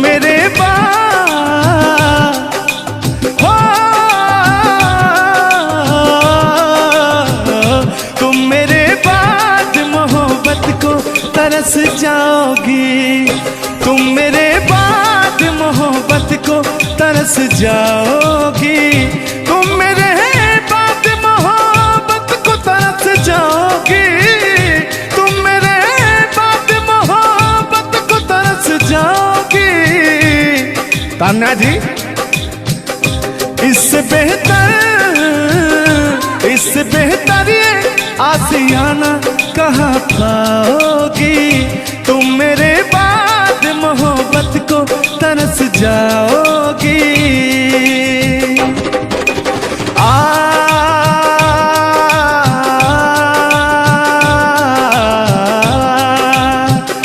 मेरे बाद हो, तुम मेरे बाद मोहब्बत को तरस जाओगी, तुम मेरे बाद मोहब्बत को तरस जाओगी, तुम मेरे बाद मोहब्बत को तरस जाओगी, तुम मेरे बाद मोहब्बत को तरस जाओगी। तान्या जी, इससे बेहतर ये आशियाना कहाँ पाओगी, तुम मेरे बाद मोहब्बत को तरस जाओगी।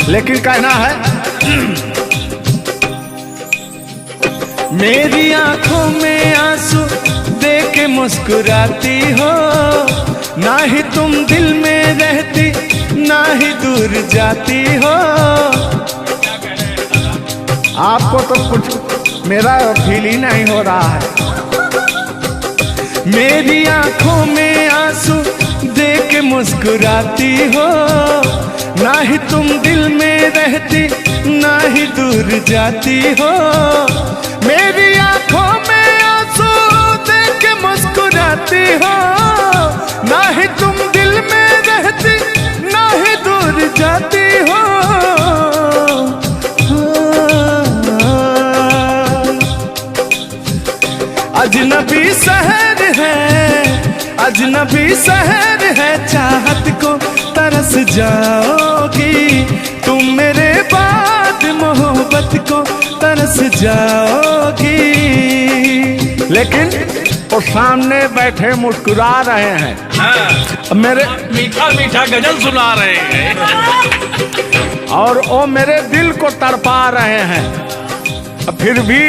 लेकिन कहना है मेरी आंखों में आंसू देख के मुस्कुराती हो, ना ही तुम दिल में रहती ना ही दूर जाती हो। आपको तो कुछ मेरा फील ही नहीं हो रहा है। मेरी आंखों में आंसू देख के मुस्कुराती हो, ना ही तुम दिल में रहती ना ही दूर जाती हो। मेरी आंखों में आंसू देख के मुस्कुराती हो, ना ही तुम दिल में रहती ना ही दूर जाती हो। अजनबी शहर है, अजनबी शहर है, चाहत को तरस जाओगी, तुम मेरे बाद मोहब्बत को तरस जाओगी। लेकिन वो सामने बैठे मुस्कुरा रहे हैं। हाँ, मेरे मीठा मीठा गजल सुना रहे हैं और वो मेरे दिल को तड़पा रहे हैं। फिर भी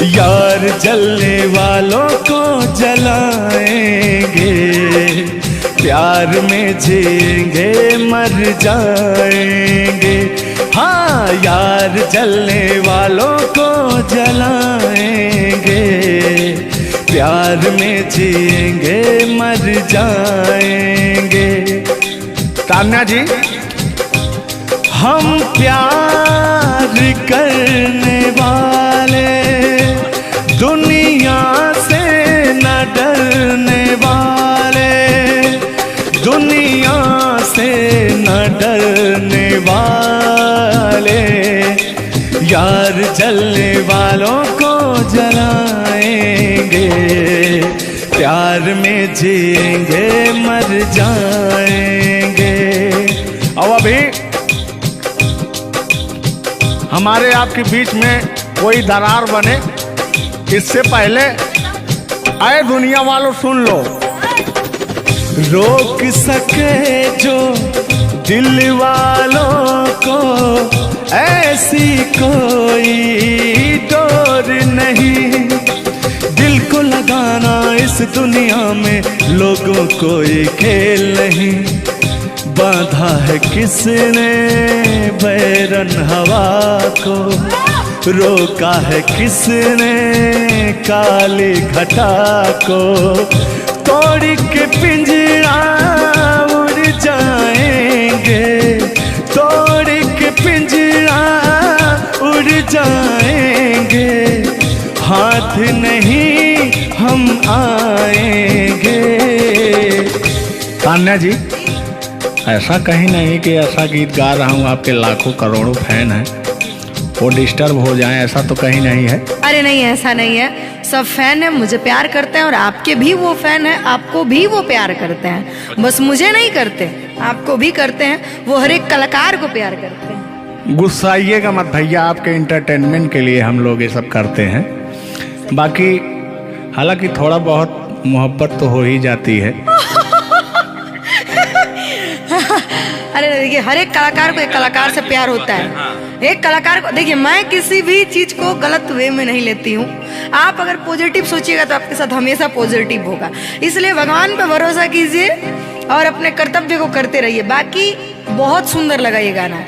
यार जलने वालों को जलाएंगे, प्यार में जिएंगे मर जाएंगे। हाँ, यार जलने वालों को जलाएंगे, प्यार में जिएंगे मर जाएंगे। तान्या जी, हम प्यार करने वाले दुनिया से न डरने वाले, दुनिया से न डरने वाले, यार जलने वालों को जलाएंगे, प्यार में जिएंगे मर जाएंगे। अब अभी हमारे आपके बीच में कोई दरार बने, इससे पहले आए दुनिया वालों सुन लो। रोक सके जो दिल वालों को ऐसी कोई डोर नहीं, दिल को लगाना इस दुनिया में लोगों कोई खेल नहीं। बांधा है किसने बैरन हवा को, रोका है किसने काली घटा को, तोड़ के पिंजरा उड़ जाएंगे, तोड़ के पिंजरा उड़ जाएंगे, हाथ नहीं हम आएंगे। तान्या जी, ऐसा कहीं नहीं कि ऐसा गीत गा रहा हूँ आपके लाखों करोड़ों फैन हैं वो डिस्टर्ब हो जाएं, ऐसा तो कहीं नहीं है। अरे नहीं, ऐसा नहीं है। सब फैन है, मुझे प्यार करते हैं और आपके भी वो फैन है, आपको भी वो प्यार करते हैं। बस मुझे नहीं करते, आपको भी करते हैं। वो हर एक कलाकार को प्यार करते हैं। गुस्साइएगा मत भैया, आपके इंटरटेनमेंट के लिए हम लोग ये सब करते हैं। बाकी हालांकि थोड़ा बहुत मोहब्बत तो हो ही जाती है। अरे देखिए, हर एक कलाकार को एक कलाकार से प्यार होता है। एक कलाकार को देखिए, मैं किसी भी चीज को गलत वे में नहीं लेती हूँ। आप अगर पॉजिटिव सोचिएगा तो आपके साथ हमेशा पॉजिटिव होगा। इसलिए भगवान पे भरोसा कीजिए और अपने कर्तव्य को करते रहिए। बाकी बहुत सुंदर लगा ये गाना।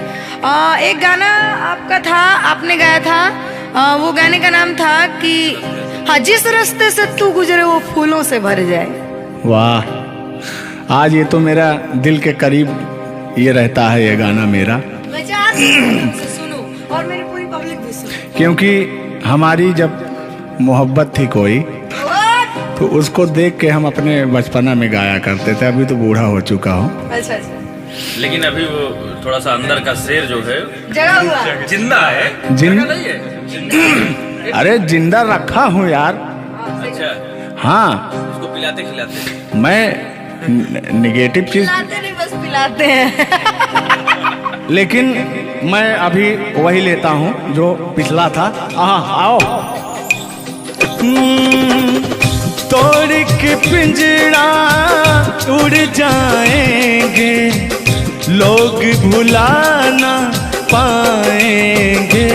एक गाना आपका था, आपने गाया था, वो गाने का नाम था कि हाँ, जिस रास्ते से तू गुजरे वो फूलों से भर जाए। वाह, आज ये तो मेरा दिल के करीब ये रहता है ये गाना मेरा, मैं चाहती हूँ उसे सुनूं और मेरी पूरी पब्लिक भी सुने। क्योंकि हमारी जब मोहब्बत थी कोई तो उसको देख के हम अपने बचपना में गाया करते थे। अभी तो बूढ़ा हो चुका हूँ। अच्छा अच्छा, लेकिन अभी वो थोड़ा सा अंदर का शेर जो है जगा हुआ जिंदा है। जिन- जगा नहीं है, जिंदा। अरे जिंदा रखा हूँ यार। अच्छा, हाँ, उसको पिलाते खिलाते। मैं निगेटिव चीज, पिलाते नहीं, बस पिलाते हैं। लेकिन मैं अभी वही लेता हूँ जो पिछला था। आओ। तोड़ के पिंजरा उड़ जाएंगे, लोग भुला ना पाएंगे,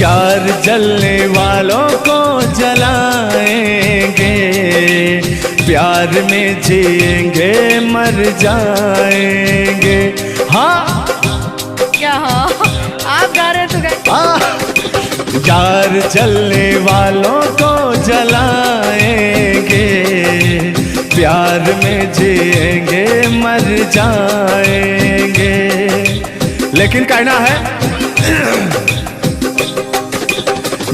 यार जलने वालों को जलाएंगे, प्यार में जिएंगे मर जाएंगे। हाँ क्या हाँ, आप गा रहे तो गा। यार जलने वालों को जलाएंगे, प्यार में जिएंगे मर जाएंगे। लेकिन कहना है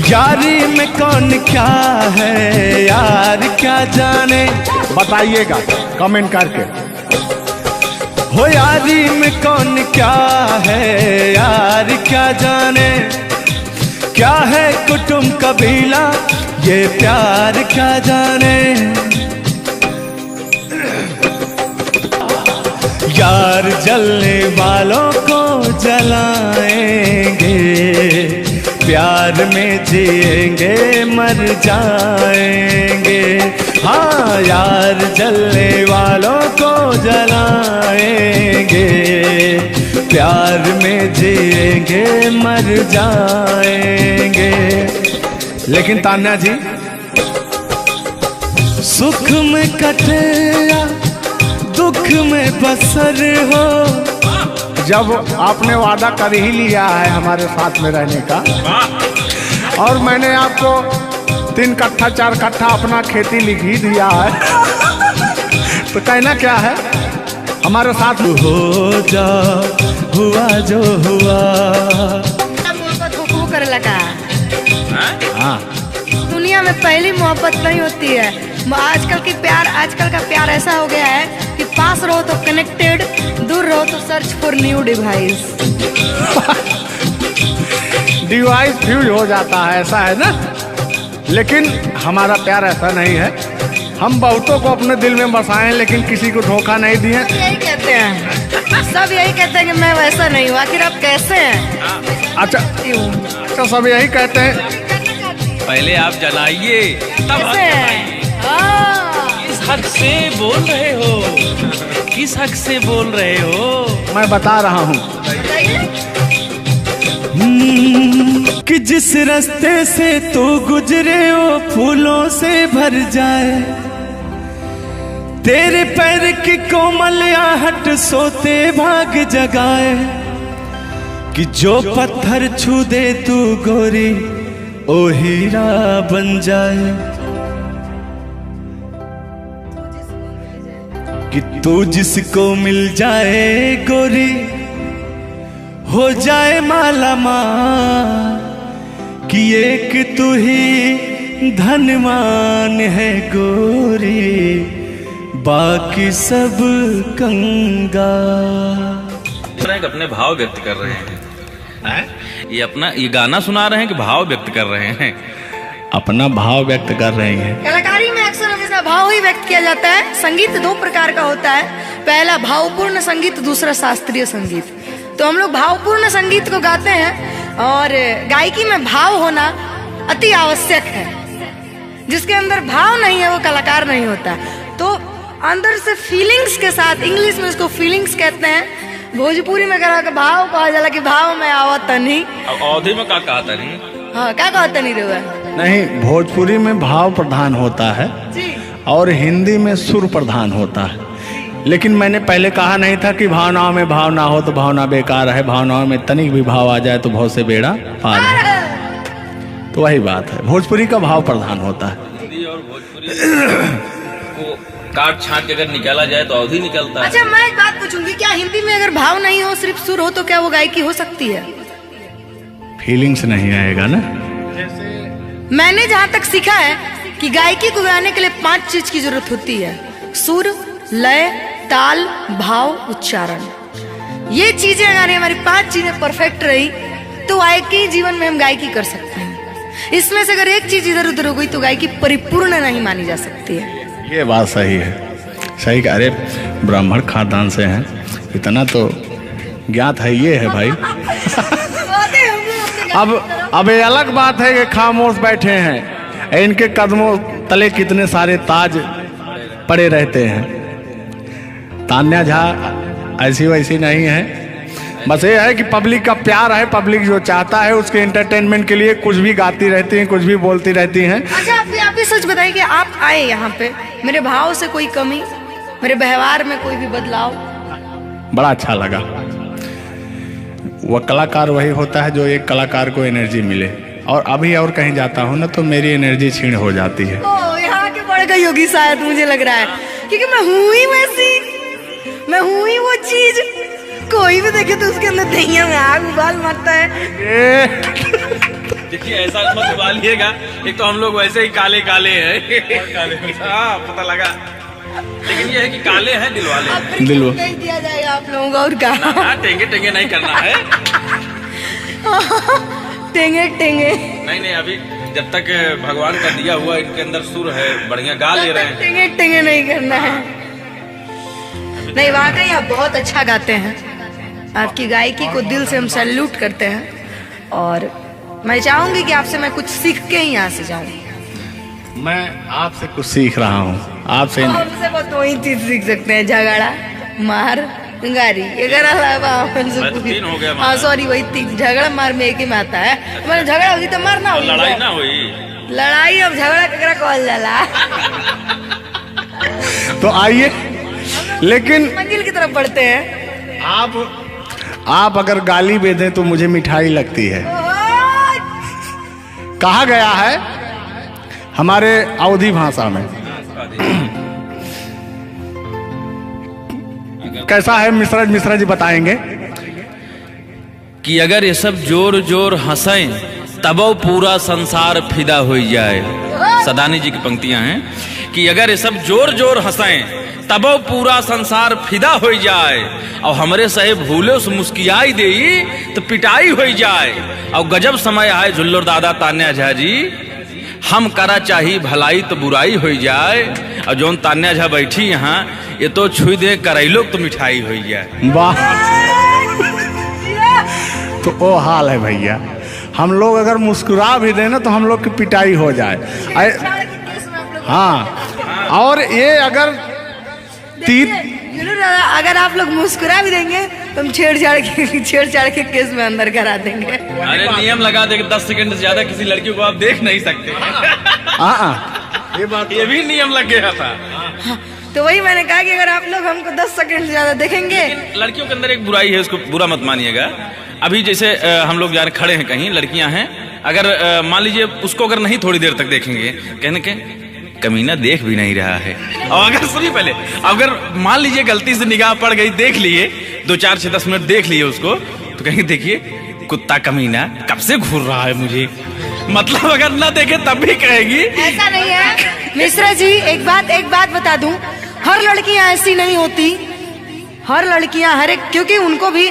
यारी में कौन क्या है, यार क्या जाने, बताइएगा कमेंट करके। हो यारी में कौन क्या है, यार क्या जाने, क्या है कुटुंब कबीला, ये प्यार क्या जाने। यार जलने वालों को जलाएंगे, प्यार में जिएंगे मर जाएंगे। हाँ, यार जलने वालों को जलाएंगे, प्यार में जिएंगे मर जाएंगे। लेकिन तान्या जी, सुख में कटे या दुख में बसर हो, जब आपने वादा कर ही लिया है हमारे साथ में रहने का, और मैंने आपको 3 कट्ठा 4 कट्ठा अपना खेती लिख ही दिया है, तो कहना क्या है, हमारे साथ हो जा, हुआ जो हुआ। मोहब्बत हुकू कर लगा। हाँ, दुनिया में पहली मोहब्बत नहीं होती है। आजकल का प्यार ऐसा हो गया है कि पास रहो तो कनेक्टेड, दूर रहो तो search for new device. Device fuse हो जाता है, ऐसा है ना। लेकिन हमारा प्यार ऐसा नहीं है। हम बहुतों को अपने दिल में बसाए, लेकिन किसी को धोखा नहीं दिए। यही कहते हैं, सब यही कहते हैं कि मैं वैसा नहीं हूँ। आखिर आप कैसे हैं? अच्छा, सब यही कहते हैं। पहले आप जलाइए तब हम कैसे हैं? हाँ। किस हक से बोल रहे हो, किस हक से बोल रहे हो? मैं बता रहा हूँ। कि जिस रास्ते से तू गुजरे वो फूलों से भर जाए, तेरे पैर की कोमल आहट सोते भाग जगाए, कि जो पत्थर छू दे तू गोरी ओ हीरा बन जाए, कि तू जिसको मिल जाए गोरी हो जाए माला माल, कि एक तू ही धनवान है गोरी, बाकी सब कंगाल। अपने भाव व्यक्त कर रहे हैं। ये गाना सुना रहे हैं कि भाव व्यक्त कर रहे हैं? अपना भाव व्यक्त कर रहे हैं। कलाकारी में अक्सर हमेशा भाव ही व्यक्त किया जाता है। संगीत 2 प्रकार का होता है, पहला भावपूर्ण संगीत, दूसरा शास्त्रीय संगीत। तो हम लोग भावपूर्ण संगीत को गाते हैं, और गायकी में भाव होना अति आवश्यक है। जिसके अंदर भाव नहीं है वो कलाकार नहीं होता। तो अंदर से फीलिंग्स के साथ, इंग्लिश में इसको फीलिंग्स कहते हैं, भोजपुरी में कहा कि भाव कहा जाला कि भाव में आवत नहीं। अब अवधि में क्या कहा था नहीं? हाँ, क्या कहता नहीं रहुआ नहीं, भोजपुरी में भाव प्रधान होता है जी। और हिंदी में सुर प्रधान होता है। लेकिन मैंने पहले कहा नहीं था कि भावनाओं में भाव ना हो तो भावना बेकार है, भावनाओं में तनिक भी भाव आ जाए तो भाव से बेड़ा पार है। तो वही बात है, भोजपुरी का भाव प्रधान होता है। हिंदी और भोजपुरी को काट छाट के अगर निकाला जाए तो अवधि निकलता है। अच्छा मैं एक बात पूछूंगी, क्या हिंदी में अगर भाव नहीं हो सिर्फ सुर हो तो क्या वो गायकी हो सकती है? फीलिंग्स नहीं आएगा ना। मैंने जहाँ तक सीखा है कि गायकी को गाने के लिए 5 चीज की जरूरत होती है: सुर, लय, ताल, भाव, उच्चारण। ये चीजें अगर हमारी 5 चीजें परफेक्ट रही तो गायकी जीवन में हम गायकी कर सकते हैं। इसमें से अगर एक चीज इधर उधर हो गई तो गायकी परिपूर्ण नहीं मानी जा सकती है। ये बात सही है, सही कह। अरे ब्राह्मण खानदान से हैं, इतना तो ज्ञात है। ये है भाई। अब ये अलग बात है कि खामोश बैठे हैं, इनके कदमों तले कितने सारे ताज पड़े रहते हैं। तान्या झा ऐसी वैसी नहीं है, बस ये है कि पब्लिक का प्यार है, पब्लिक जो चाहता है उसके एंटरटेनमेंट के लिए कुछ भी गाती रहती हैं, कुछ भी बोलती रहती हैं। अच्छा आप भी सच बताइए कि आप आए यहाँ पे, मेरे भाव से कोई कमी, मेरे व्यवहार में कोई भी बदलाव? बड़ा अच्छा लगा। वह कलाकार वही होता है जो एक कलाकार को एनर्जी मिले, और अभी और कहीं जाता हूँ ना तो मेरी एनर्जी छीण हो जाती है। ओ यहाँ के बढ़ गई होगी शायद, मुझे लग रहा है, क्योंकि मैं हूँ ही वैसी, मैं हूँ ही वो चीज। कोई भी देखे तो उसके अंदर दहिया में आग उबाल मारता है। देखिए ऐसा मत उबालिएगा, एक तो हम लोग वैसे ही काले काले हैं। हाँ पता लगा, लेकिन ये है कि काले हैं दिल वाले। दिल नहीं दिया जाएगा आप लोगों को, और कहा टेंगे टेंगे नहीं करना है। टेंगे टेंगे नहीं अभी जब तक भगवान का दिया हुआ इनके अंदर सुर है, बढ़िया गा ले रहे हैं। टेंगे टेंगे नहीं करना है। नहीं वाकई आप बहुत अच्छा गाते हैं, आपकी गायकी को दिल से हम सैल्यूट करते हैं, और मैं चाहूंगी कि आपसे मैं कुछ सीख के ही यहाँ से जाऊं। मैं आपसे कुछ सीख रहा हूँ, आपसे हमसे बस दो ही चीज सीख सकते हैं: झगड़ा, मार, गारी। अगर अलावा हाँ सॉरी वही 3, झगड़ा मार में एक ही में आता है। मैंने झगड़ा होगी तो मारना होगी, लड़ाई ना हुई, लड़ाई अब झगड़ा ककरा कहल जाला। तो आइए, लेकिन मंजिल की तरफ बढ़ते हैं। आप अगर गाली दे दें तो मुझे मिठाई लगती है। कहा गया है हमारे अवधी भाषा में, कैसा है मिश्रा जी बताएंगे कि अगर ये सब जोर जोर हंसें तबो पूरा संसार फिदा हो जाए। सदानी जी की पंक्तियां हैं कि अगर ये सब जोर जोर हंसें तबो पूरा संसार फिदा हो जाए, और हमरे सहे भूले से मुस्कियाई दे तो पिटाई हो जाए। और गजब समय आए झुल्लर दादा तान्या झा जी, हम करा चाही भलाई तो बुराई हो जाए। और जोन तान्या झा बैठी यहाँ, ये तो छुई दे करैलो तो मिठाई हो जाए। वाह, तो वो हाल है भैया। हम लोग अगर मुस्कुरा भी देना तो हम लोग की पिटाई हो जाए। हाँ, और ये अगर अगर आप लोग मुस्कुरा भी देंगे तो हम छेड़छाड़ के केस में अंदर करा देंगे। अरे नियम लगा दे 10 सेकंड से ज्यादा किसी लड़की को आप देख नहीं सकते। ये भी नियम लग गया था। तो वही मैंने कहा कि अगर आप लोग हमको 10 सेकंड से ज्यादा देखेंगे। लड़कियों के अंदर एक बुराई है, उसको बुरा मत मानिएगा। अभी जैसे हम लोग यार खड़े हैं कहीं, लड़कियां हैं, अगर मान लीजिए उसको अगर नहीं थोड़ी देर तक देखेंगे, कहने के कमीना देख भी नहीं रहा है। और अगर सुनिए पहले, अगर मान लीजिए गलती से निगाह पड़ गई, देख लिए 2, 4, 6, 10 मिनट देख लिए उसको, तो कहेंगे देखिए कुत्ता कमीना कब से घूर रहा है मुझे। मतलब अगर ना देखे तब भी कहेगी। ऐसा नहीं है मिश्रा जी, एक बात बता दूं, हर लड़कियां ऐसी नहीं होती। हर लड़कियां हर एक, क्योंकि उनको भी,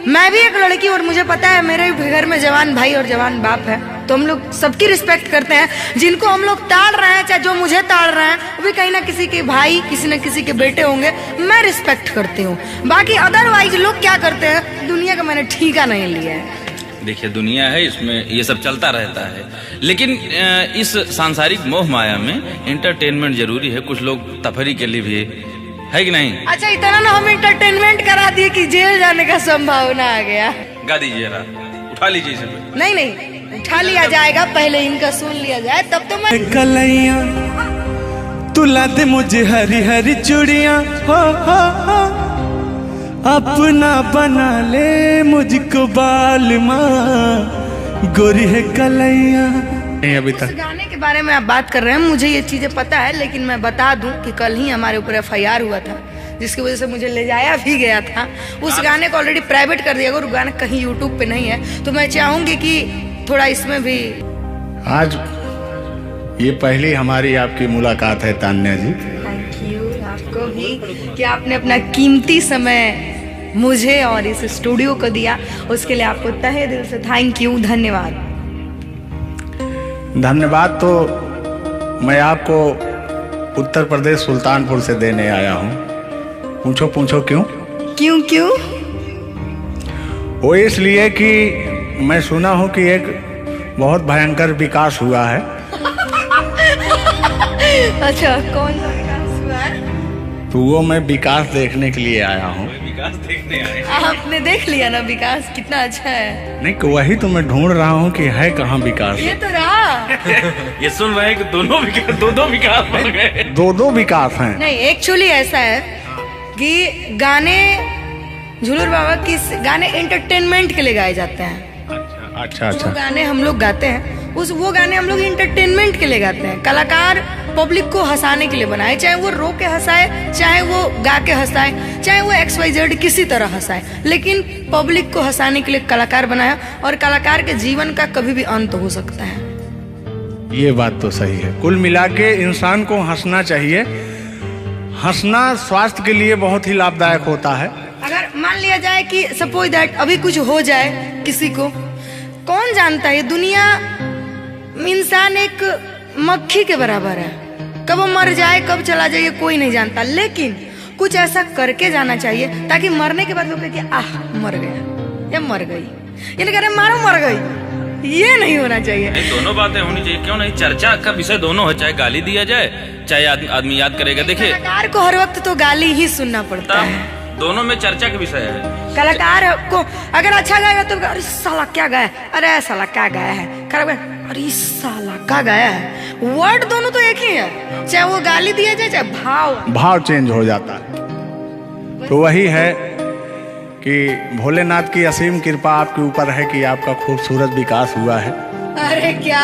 मैं भी एक लड़की, और मुझे पता है मेरे घर में जवान भाई और जवान बाप है, तो हम लोग सबकी रिस्पेक्ट करते हैं। जिनको हम लोग ताड़ रहे हैं, चाहे जो मुझे ताड़ रहे हैं, वो भी कहीं ना किसी के भाई, किसी न किसी के बेटे होंगे, मैं रिस्पेक्ट करती हूँ। बाकी अदरवाइज लोग क्या करते हैं, दुनिया का मैंने ठीका नहीं लिया है। देखिए दुनिया है, इसमें ये सब चलता रहता है, लेकिन इस सांसारिक मोह माया में एंटरटेनमेंट जरूरी है। कुछ लोग तफरी के लिए भी है कि नहीं। अच्छा इतना ना हम एंटरटेनमेंट करा दिए कि जेल जाने का संभावना आ गया। गा दीजिए, उठा लीजिए इसे। नहीं उठा लिया जाएगा, पहले इनका सुन लिया जाए तब तो मैं। कलैया तुला दे मुझे हरी हरी चूड़ियां हो अपना बना ले मुझको बाल माँ गोरी है कलैया। नहीं अभी इस तक गाने के बारे में आप बात कर रहे हैं, मुझे ये चीजें पता है, लेकिन मैं बता दूं कि कल ही हमारे ऊपर FIR हुआ था, जिसकी वजह से मुझे ले जाया भी गया था। उस गाने को ऑलरेडी प्राइवेट कर दिया, अगर वो गाना कहीं यूट्यूब पे नहीं है तो मैं चाहूंगी कि थोड़ा इसमें भी। आज ये पहली हमारी आपकी मुलाकात है तान्या जी। थैंक यू आपको भी कि आपने अपना कीमती समय मुझे और इस स्टूडियो को दिया, उसके लिए आपको तहे दिल से थैंक यू, धन्यवाद। धन्यवाद तो मैं आपको उत्तर प्रदेश सुल्तानपुर से देने आया हूँ। पूछो पूछो क्यों? क्यों क्यों? वो इसलिए कि मैं सुना हूँ कि एक बहुत भयंकर विकास हुआ है। अच्छा, कौन सा विकास हुआ है? तो वो मैं विकास देखने के लिए आया हूँ। विकास देखने आए। आपने देख लिया ना विकास कितना अच्छा है? नहीं, वही तो मैं ढूंढ रहा हूँ कि है कहाँ विकास। ये तो रहा। ये सुन रहे हैं कि दोनों विकास, दो विकास बन गए। दो विकास हैं। नहीं, एक्चुअली ऐसा है कि गाने झुलूर बाबा किस गाने एंटरटेनमेंट के लिए गाए जाते हैं। अच्छा जो अच्छा। गाने हम लोग गाते हैं वो गाने हम लोग इंटरटेनमेंट के लिए गाते हैं। कलाकार पब्लिक को हंसाने के लिए बनाए, चाहे वो रो के हंसाए, चाहे वो गा के हंसाए, चाहे वो XYZ किसी तरह हंसाए, लेकिन पब्लिक को हंसाने के लिए कलाकार बनाया। और कलाकार के जीवन का कभी भी अंत हो सकता है। ये बात तो सही है। कुल मिला के इंसान को हंसना चाहिए। हंसना स्वास्थ्य के लिए बहुत ही लाभदायक होता है। अगर मान लिया जाए कि सपोज दैट अभी कुछ हो जाए किसी को, कौन जानता है? दुनिया इंसान एक मक्खी के बराबर है, कब वो मर जाए कब चला जाए ये कोई नहीं जानता, लेकिन कुछ ऐसा करके जाना चाहिए ताकि मरने के बाद लोग कहे कि आह मर गया या मर गई, ये नहीं कह रहे मारो मर गई, ये नहीं होना चाहिए। दोनों बातें होनी चाहिए, क्यों नहीं? चर्चा का विषय दोनों है, चाहे गाली दिया जाए चाहे आदमी याद करेगा। देखिए, कलाकार को हर वक्त तो गाली ही सुनना पड़ता है, दोनों में चर्चा का विषय है। कलाकार को अगर अच्छा गाएगा तो अरे साला क्या गाया, अरे साला क्या गाया है, खराब गाया, अरे साला क्या गाया है। वर्ड दोनों तो एक ही है, चाहे वो गाली दिया जाए चाहे भाव चेंज हो जाता है। तो वही है कि भोलेनाथ की असीम कृपा आपके ऊपर है कि आपका खूबसूरत विकास हुआ है। अरे क्या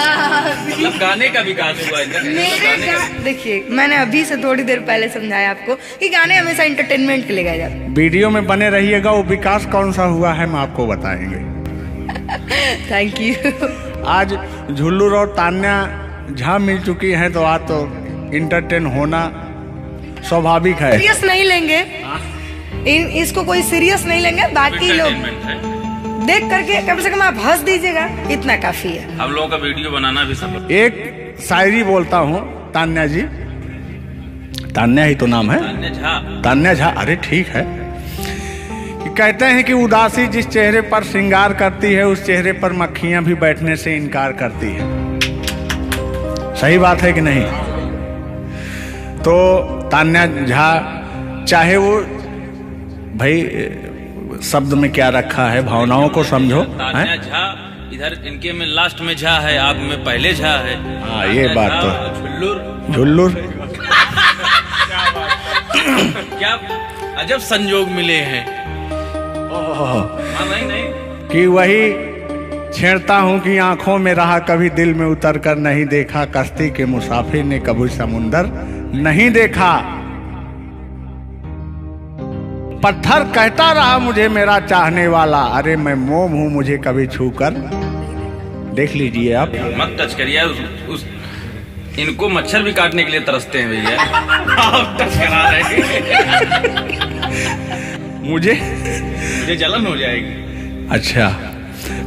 मतलब गाने का विकास हुआ है। देखिए, मैंने अभी से थोड़ी देर पहले समझाया आपको कि गाने हमेशा एंटरटेनमेंट के लिए गाए जाते हैं। वीडियो में बने रहिएगा, वो विकास कौन सा हुआ है हम आपको बताएंगे। Thank you. आज झुल्लूर और तान्या झा मिल चुकी हैं, तो आज तो इंटरटेन होना स्वाभाविक है। सीरियस नहीं लेंगे, इसको कोई सीरियस नहीं लेंगे। बाकी लोग देख करके कम से कम आप हंस दीजिएगा, इतना काफी है। हम लोगों का वीडियो बनाना भी सब। एक शायरी बोलता हूँ तान्या जी, तान्या ही तो नाम है, तान्या झा। अरे ठीक है। कि कहते हैं कि उदासी जिस चेहरे पर श्रृंगार करती है, उस चेहरे पर मक्खियां भी बैठने से इनकार करती है। सही बात है कि नहीं? तो तान्या झा, चाहे वो भाई शब्द में क्या रखा है, भावनाओं को समझो। तान्या झा इधर इनके में लास्ट में झा है, आप में पहले झा है। हाँ, ये बात तो। झुल्लुर झुल्लुर क्या अजब संजोग मिले हैं। नहीं कि वही छेड़ता हूँ कि आंखों में रहा कभी दिल में उतर कर नहीं देखा, कश्ती के मुसाफिर ने कभी समुंदर नहीं देखा। पत्थर कहता रहा मुझे मेरा चाहने वाला, अरे मैं मोम हूँ मुझे कभी छू कर देख लीजिए आप। मत टच करिए इनको, मच्छर भी काटने के लिए तरसते हैं भैया। आप टच करा रहे हैं। मुझे जलन हो जाएगी।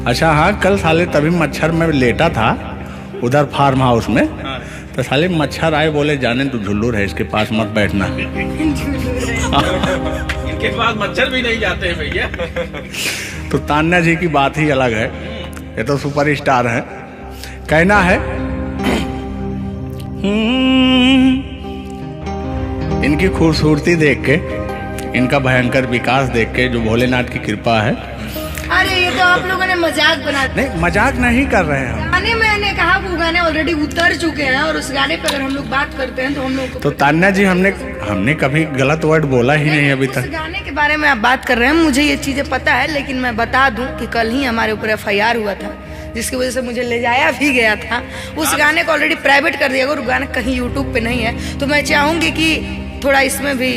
अच्छा हाँ, कल साले तभी मच्छर में लेटा था उधर फार्म हाउस में। तो साले मच्छर आए, बोले जाने तू झुल्लूर है, इसके पास मत बैठना। इनके पास मच्छर भी नहीं जाते हैं भैया। तो तान्या जी की बात ही अलग है, ये तो सुपरस्टार है। कहना है इनकी खूबसूरती देख के, इनका भयंकर विकास देख के, जो भोलेनाथ की कृपा है, अरे ये तो आप लोगों ने मजाक बना दिया। नहीं, मजाक नहीं कर रहे हैं हम। गाने मैंने कहा वो गाने ऑलरेडी उतर चुके हैं और उस गाने पे अगर हम लोग बात करते हैं तो हम लोग तो तान्या जी, हमने कभी गलत वर्ड बोला ही नहीं अभी उस तक। गाने के बारे में आप बात कर रहे हैं, मुझे ये चीजें पता है, लेकिन मैं बता दूं कि कल ही हमारे ऊपर FIR हुआ था, जिसकी वजह से मुझे ले जाया भी गया था। उस गाने को ऑलरेडी प्राइवेट कर दिया गया और गाना कहीं यूट्यूब पे नहीं है, तो मैं चाहूंगी कि थोड़ा इसमें भी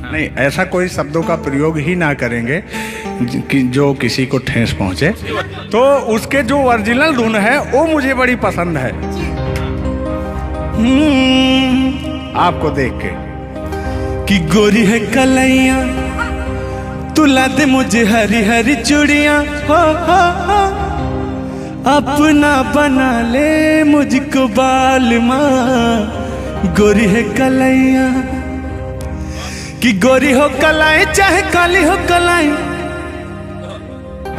नहीं, ऐसा कोई शब्दों का प्रयोग ही ना करेंगे कि जो किसी को ठेस पहुंचे। तो उसके जो ओरिजिनल धुन है वो मुझे बड़ी पसंद है। आपको देख के कि गोरी है कलैया तुला दे मुझे हरी हरी चूड़ियां, हो अपना बना ले मुझको बाल माँ। गोरी है कलैया कि गोरी हो कलाई चाहे काली हो कलाई,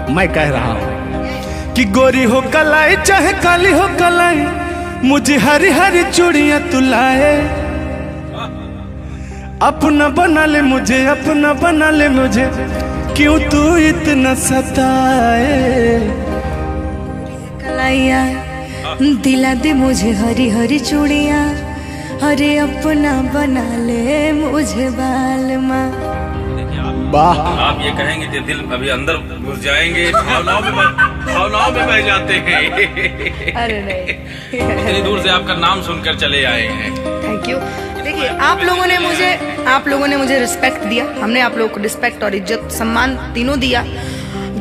मैं कह रहा हूं कि गोरी हो कलाई चाहे काली हो कलाई, मुझे हरी हरी चूड़ियां तुलाए, अपना बना ले मुझे, अपना बना ले मुझे, क्यों तू इतना सताए। कलाइया दिला दे मुझे हरी हरी चूड़ियाँ, अरे अपना बना ले मुझे बाल माँ। वाह, आप ये कहेंगे कि दिल अभी अंदर घुस जाएंगे, भावनाओं में बह जाते हैं। अरे नहीं, इतनी दूर से आपका नाम सुनकर चले आए हैं। Thank you. देखिए आप लोगों ने मुझे रिस्पेक्ट दिया, हमने आप लोगों को रिस्पेक्ट और इज्जत सम्मान तीनों दिया,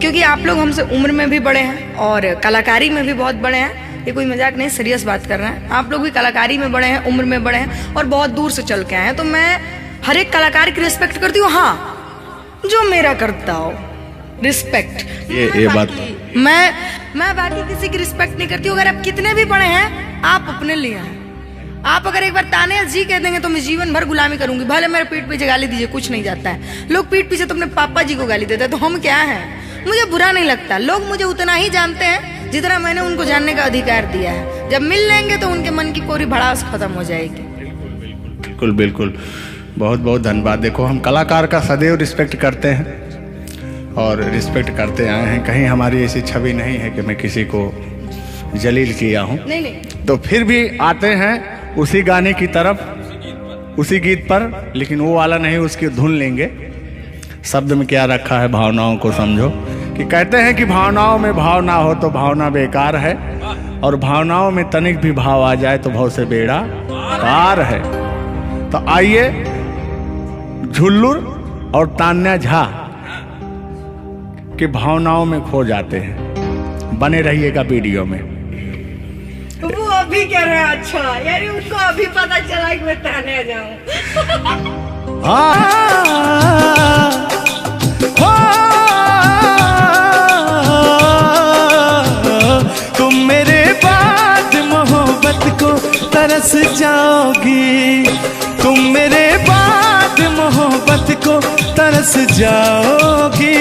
क्योंकि आप लोग हमसे उम्र में भी बड़े हैं और कलाकारी में भी बहुत बड़े हैं। ये कोई मजाक नहीं, सीरियस बात कर रहे हैं। आप लोग भी कलाकारी में बड़े हैं, उम्र में बड़े हैं और बहुत दूर से चल के आए हैं, तो मैं हर एक कलाकार की रिस्पेक्ट करती हूँ। हाँ, जो मेरा करता हो रिस्पेक्ट, ये बात मैं बाकी किसी की रिस्पेक्ट नहीं करती हूँ। अगर आप कितने भी बड़े हैं, आप अपने लिए हैं। आप अगर एक बार तान्या जी कह देंगे तो मैं जीवन भर गुलामी करूंगी, भले मेरे पीठ पीछे गाली दीजिए, कुछ नहीं जाता है। लोग पीठ पीछे तो अपने पापा जी को गाली देते हैं, तो हम क्या हैं? मुझे बुरा नहीं लगता, लोग मुझे उतना ही जानते हैं जितना मैंने उनको जानने का अधिकार दिया है। जब मिल लेंगे तो उनके मन की पूरी भड़ास खत्म हो जाएगी। बिल्कुल बिल्कुल, बहुत बहुत धन्यवाद। देखो, हम कलाकार का सदैव रिस्पेक्ट करते हैं और रिस्पेक्ट करते आए हैं। कहीं हमारी ऐसी छवि नहीं है कि मैं किसी को जलील किया हूँ। नहीं। तो फिर भी आते हैं उसी गाने की तरफ, उसी गीत पर, लेकिन वो वाला नहीं, उसकी धुन लेंगे। शब्द में क्या रखा है, भावनाओं को समझो। कि कहते हैं कि भावनाओं में भाव ना हो तो भावना बेकार है, और भावनाओं में तनिक भी भाव आ जाए तो भाव से बेड़ा पार है। तो आइए, झुल्लुर और तान्या झा के भावनाओं में खो जाते हैं। बने रहिएगा वीडियो में। वो अभी कह रहे हैं, अच्छा यानी उनको अभी पता चला कि मैं तान्या जाऊं। तुम मेरे बाद मोहब्बत को तरस जाओगी, तुम मेरे बाद मोहब्बत को तरस जाओगी,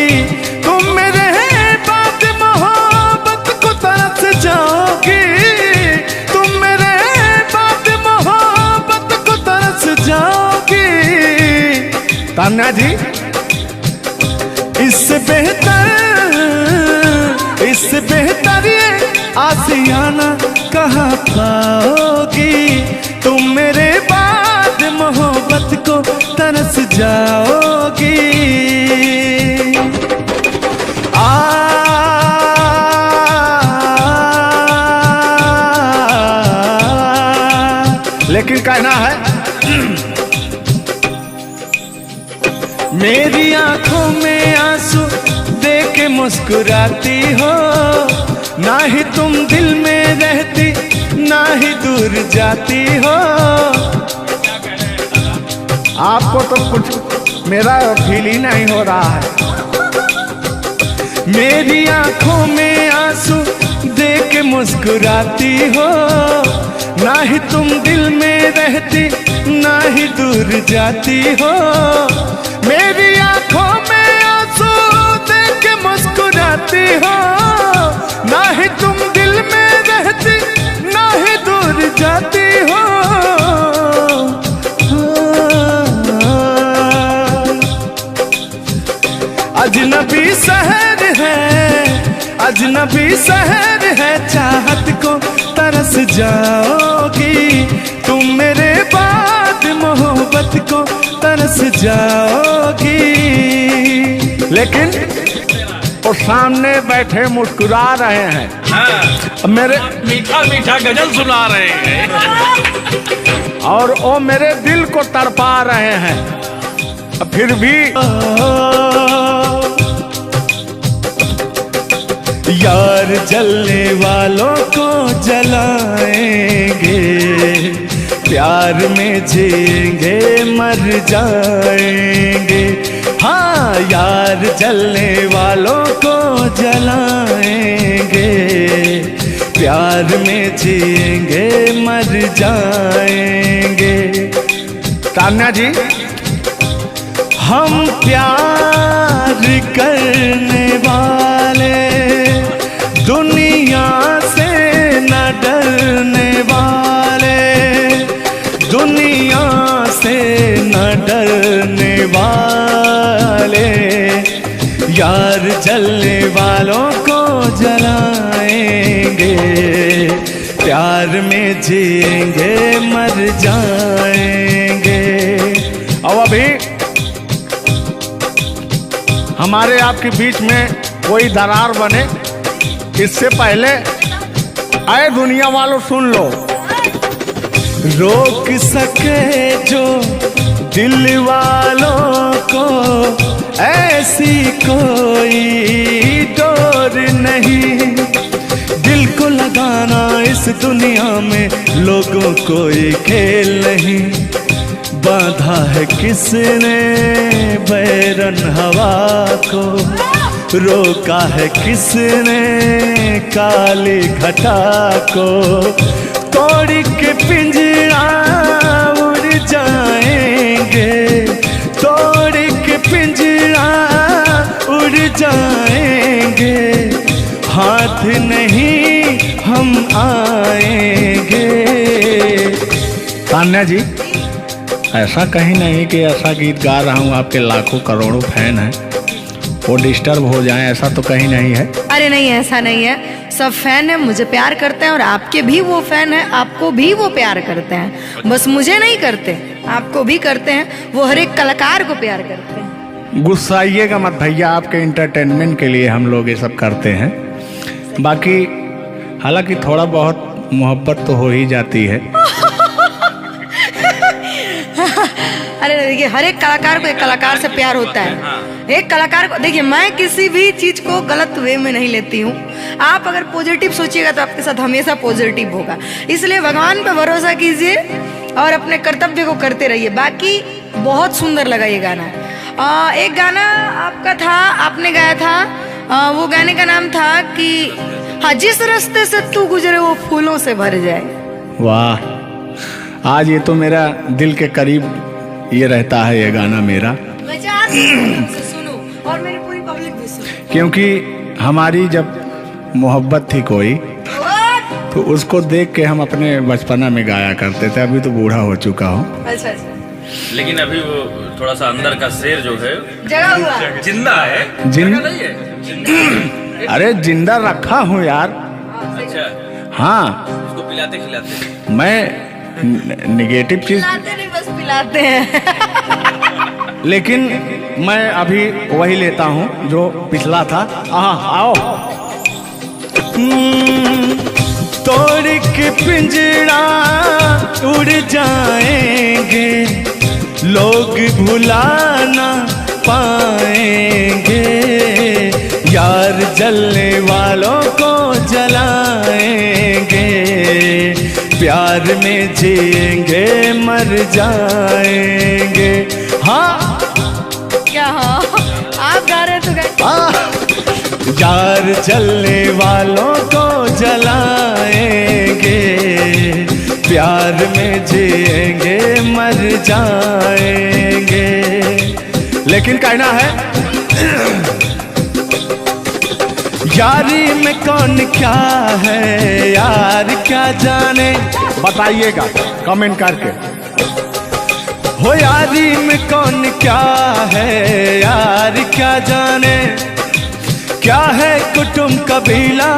तुम मेरे बाद मोहब्बत को तरस जाओगी, तुम मेरे बाद मोहब्बत को तरस जाओगी। तान्या जी, इससे बेहतर ये आसियाना कहाँ पाओगी, तुम मेरे बाद मोहब्बत को तरस जाओगी। लेकिन कहना है, मेरी आंखों में आंसू देख के मुस्कुराती हो, ना ही तुम दिल में रहती, ना ही दूर जाती हो। आपको तो कुछ मेरा फील ही नहीं हो रहा है। मेरी आंखों में आंसू देख के मुस्कुराती हो, ना ही तुम दिल में रहती, ना ही दूर जाती हो। मेरी आंखों में आंसू देख के मुस्कुराती हो, ना ही तुम दिल में रहती, ना ही दूर जाती हो। अजनबी शहर है, अजनबी शहर है, चाहत को तरस जाओगी तुम, मेरे बाद मोहब्बत को तरस जाओगी। लेकिन वो सामने बैठे मुस्कुरा रहे हैं, हाँ, मेरे मीठा मीठा गजल सुना रहे हैं और वो मेरे दिल को तड़पा रहे हैं। फिर भी यार जलने वालों को जलाएंगे, प्यार में जिएंगे मर जाएंगे। हाँ, यार जलने वालों को जलाएंगे, प्यार में जिएंगे मर जाएंगे। तान्या जी, हम प्यार करने वाले दुनिया से न डरने वाले, दुनिया से न डरने वाले, यार जलने वालों को जलाएंगे, प्यार में जिएंगे मर जाएंगे। अब अभी हमारे आपके बीच में कोई दरार बने, इससे पहले आए दुनिया वालों सुन लो। रोक सके जो दिल वालों को ऐसी कोई डोर नहीं, दिल को लगाना इस दुनिया में लोगों कोई खेल नहीं। बांधा है किसने बैरन हवा को, रोका है किसने काली घटा को, तोड़ के पिंजरा उड़ जाएंगे, तोड़ के पिंजरा उड़ जाएंगे, हाथ नहीं हम आएंगे। तान्या जी, ऐसा कहीं नहीं कि ऐसा गीत गा रहा हूँ आपके लाखों करोड़ों फैन हैं वो डिस्टर्ब हो जाएं, ऐसा तो कहीं नहीं है। अरे नहीं, ऐसा नहीं है। सब फैन है, मुझे प्यार करते हैं, और आपके भी वो फैन है, आपको भी वो प्यार करते हैं। बस मुझे नहीं करते, आपको भी करते हैं। वो हर एक कलाकार को प्यार करते हैं। गुस्साइएगा मत भैया, आपके इंटरटेनमेंट के लिए हम लोग ये सब करते हैं। बाकी हालांकि थोड़ा बहुत मोहब्बत तो हो ही जाती है। अरे देखिए, हर एक कलाकार को एक कलाकार से प्यार होता है। एक कलाकार को देखिए, मैं किसी भी चीज को गलत वे में नहीं लेती हूँ। आप अगर पॉजिटिव सोचिएगा तो आपके साथ हमेशा पॉजिटिव होगा। इसलिए भगवान पे भरोसा कीजिए और अपने कर्तव्य को करते रहिए। बाकी बहुत सुंदर लगा ये गाना। एक गाना आपका था, आपने गाया था, वो गाने का नाम था कि हाँ, जिस रास्ते से तू गुजरे वो फूलों से भर जाए। वाह, आज ये तो मेरा दिल के करीब ये रहता है ये गाना मेरा, सुनो और मेरी पूरी पब्लिक भी सुनो। क्योंकि हमारी जब मोहब्बत थी कोई तो उसको देख के हम अपने बचपना में गाया करते थे। अभी तो बूढ़ा हो चुका हूँ। अच्छा अच्छा, लेकिन अभी वो थोड़ा सा अंदर का शेर जो है जगा हुआ जिंदा है। जिन नहीं है जिंदा। अरे जिंदा रखा हूँ यार। अच्छा, हाँ, उसको पिलाते खिलाते। मैं निगेटिव चीज पिलाते नहीं, बस पिलाते हैं। लेकिन मैं अभी वही लेता हूँ जो पिछला था। आओ। तोड़ के पिंजरा उड़ जाएंगे, लोग भुला ना पाएंगे, यार जलने वालों को जलाएंगे, प्यार में जिएंगे मर जाएंगे। हाँ क्या हाँ, आप गा रहे तो गाइए। यार जलने वालों को जलाएंगे, प्यार में जिएंगे मर जाएंगे। लेकिन कहना है यारी में कौन क्या है, यार क्या जाने, बताइएगा कमेंट करके। हो यारी में कौन क्या है, यार क्या जाने, क्या है कुटुंब कबीला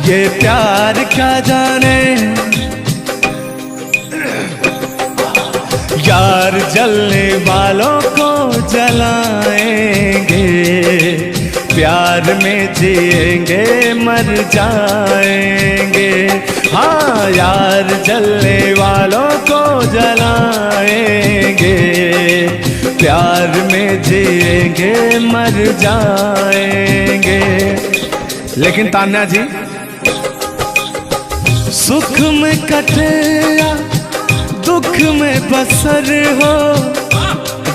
ये प्यार क्या जाने। यार जलने वालों को जलाएंगे, प्यार में जिएंगे मर जाएंगे। हाँ यार जलने वालों को जलाएंगे, प्यार में जिएंगे मर जाएंगे। लेकिन तान्या जी, सुख में कटे या दुख में बसर हो,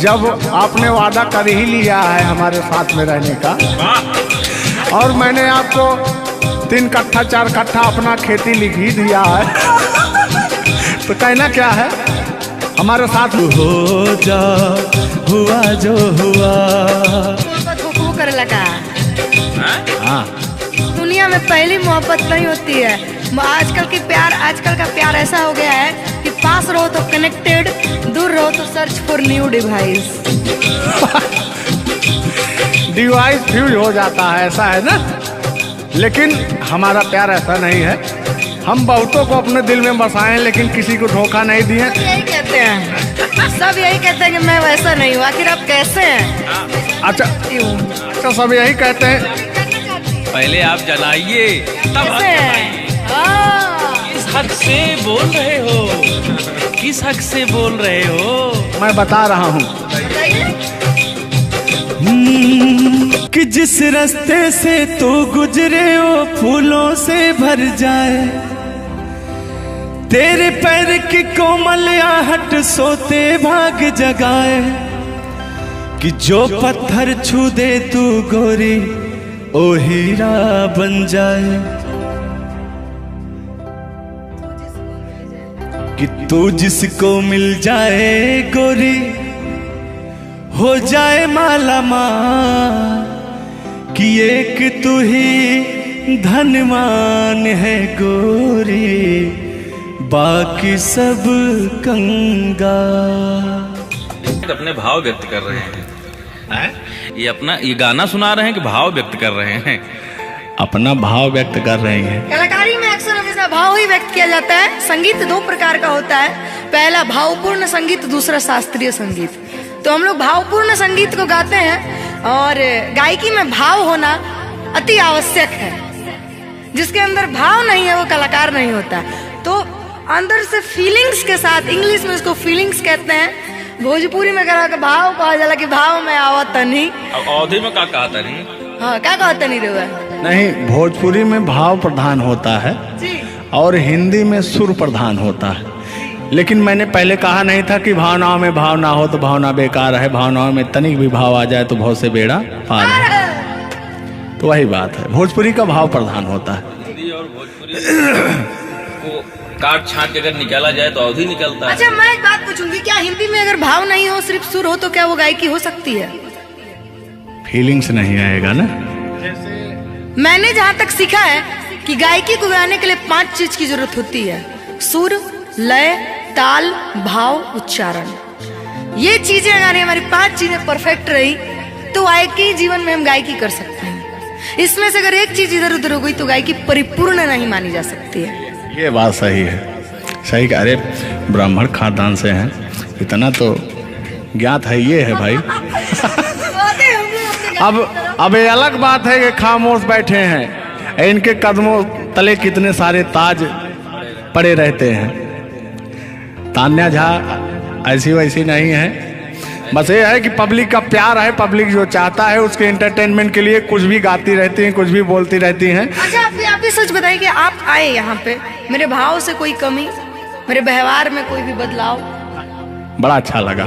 जब आपने वादा कर ही लिया है हमारे साथ में रहने का, और मैंने आपको 3 कट्ठा 4 कट्ठा अपना खेती लिख ही दिया है, तो कहना क्या है हमारे साथ हो जा हुआ जो हुआ। वो कर लगा। हाँ दुनिया में पहली मोहब्बत नहीं होती है। आजकल का प्यार ऐसा हो गया है कि पास रहो तो कनेक्टेड, दूर रहो तो search for new device. Device fuse हो जाता है, ऐसा है ना। लेकिन हमारा प्यार ऐसा नहीं है। हम बहुतों को अपने दिल में बसाए, लेकिन किसी को धोखा नहीं दिए। यही कहते हैं, सब यही कहते हैं कि मैं वैसा नहीं हूँ। आखिर आप कैसे हैं? अच्छा सब यही कहते हैं। पहले आप जलाइए तब हम कैसे हैं? किस हक से बोल रहे हो, किस हक से बोल रहे हो? मैं बता रहा हूँ कि जिस रास्ते से तू गुजरे वो फूलों से भर जाए, तेरे पैर की कोमल आहट सोते भाग जगाए। कि जो पत्थर छू दे तू गोरी ओ हीरा बन जाए। कि तू जिसको मिल जाए गोरी हो जाए माला माल। कि एक तू ही धनवान है गोरी, बाकी सब कंगाल। अपने भाव व्यक्त कर रहे हैं। ये गाना सुना रहे हैं कि भाव व्यक्त कर रहे हैं? अपना भाव व्यक्त कर रहे हैं। कलाकारी में अक्सर हमेशा भाव ही व्यक्त किया जाता है। संगीत 2 प्रकार का होता है, पहला भावपूर्ण संगीत, दूसरा शास्त्रीय संगीत। तो हम लोग भावपूर्ण संगीत को गाते हैं, और गायकी में भाव होना अति आवश्यक है। जिसके अंदर भाव नहीं है वो कलाकार नहीं होता। तो अंदर से फीलिंग्स के साथ, इंग्लिश में इसको फीलिंग्स कहते हैं, भोजपुरी में कहा कि भाव कहा जाला कि भाव में आवत नहीं। अब अवधि में क्या कहा नहीं? हाँ क्या कहता नहीं रहुआ? नहीं, भोजपुरी में भाव प्रधान होता है जी। और हिंदी में सुर प्रधान होता है। लेकिन मैंने पहले कहा नहीं था कि भावनाओं में भाव ना हो तो भावना बेकार है, भावनाओं में तनिक भी भाव आ जाए तो भाव से बेड़ा पार है। तो वही बात है, भोजपुरी का भाव प्रधान होता है। हिंदी और भोजपुरी को काट छाट के अगर निकाला जाए तो अवधि निकलता है। अच्छा मैं एक बात पूछूंगी, क्या हिंदी में अगर भाव नहीं हो सिर्फ सुर हो तो क्या वो गायकी हो सकती है? फीलिंग्स नहीं आएगा ना। मैंने जहाँ तक सीखा है कि गायकी को गाने के लिए 5 चीज की जरूरत होती है: सुर, लय, ताल, भाव, उच्चारण। ये चीजें अगर हमारी 5 चीजें परफेक्ट रही तो गायकी जीवन में हम गायकी कर सकते हैं। इसमें से अगर एक चीज इधर उधर हो गई तो गायकी परिपूर्ण नहीं मानी जा सकती है। ये बात सही है, सही। अरे ब्राह्मण खानदान से हैं, इतना तो ज्ञात है। ये है भाई। अब ये अलग बात है कि खामोश बैठे हैं, इनके कदमों तले कितने सारे ताज पड़े रहते हैं। तान्या झा ऐसी वैसी नहीं है। बस ये है कि पब्लिक का प्यार है, पब्लिक जो चाहता है उसके एंटरटेनमेंट के लिए कुछ भी गाती रहती हैं, कुछ भी बोलती रहती हैं। अच्छा आप भी सच बताइए कि आप आए यहाँ पे, मेरे भाव से कोई कमी, मेरे व्यवहार में कोई भी बदलाव? बड़ा अच्छा लगा।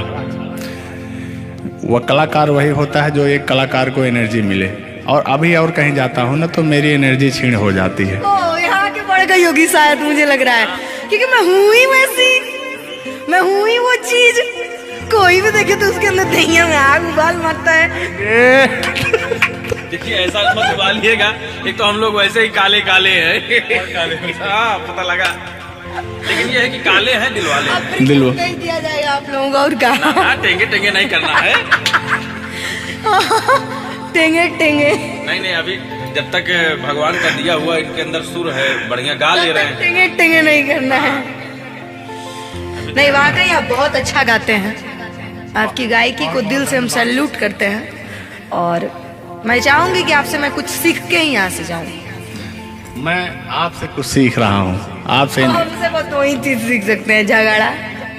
वह कलाकार वही होता है जो एक कलाकार को एनर्जी मिले। और अभी और कहीं जाता हूँ ना तो मेरी एनर्जी छीन हो जाती है। ओ यहाँ के बढ़ गई होगी शायद, मुझे लग रहा है, क्योंकि मैं हूँ ही वैसी, मैं हूँ ही वो चीज। कोई भी देखे तो उसके अंदर दहिया में आग उबाल मारता है। देखिए ऐसा मत उबालिएगा, एक तो हम लोग वैसे ही काले काले हैं। हाँ पता लगा, लेकिन ये है कि काले हैं दिल वाले। दिल नहीं दिया जाएगा आप लोगों को और क्या? टेंगे टेंगे नहीं करना है। टेंगे टेंगे नहीं अभी जब तक भगवान का दिया हुआ इनके अंदर सुर है, बढ़िया गा ले रहे हैं। टिंगे टिंगे नहीं करना है। नहीं, वाकई आप बहुत अच्छा गाते हैं। आपकी गायकी को दिल से हम सैल्यूट करते हैं और मैं चाहूंगी कि आपसे मैं कुछ सीख के ही यहाँ से जाऊँ। मैं आपसे कुछ सीख रहा हूँ, आपसे हमसे बस दो ही चीज सीख सकते हैं, झगड़ा,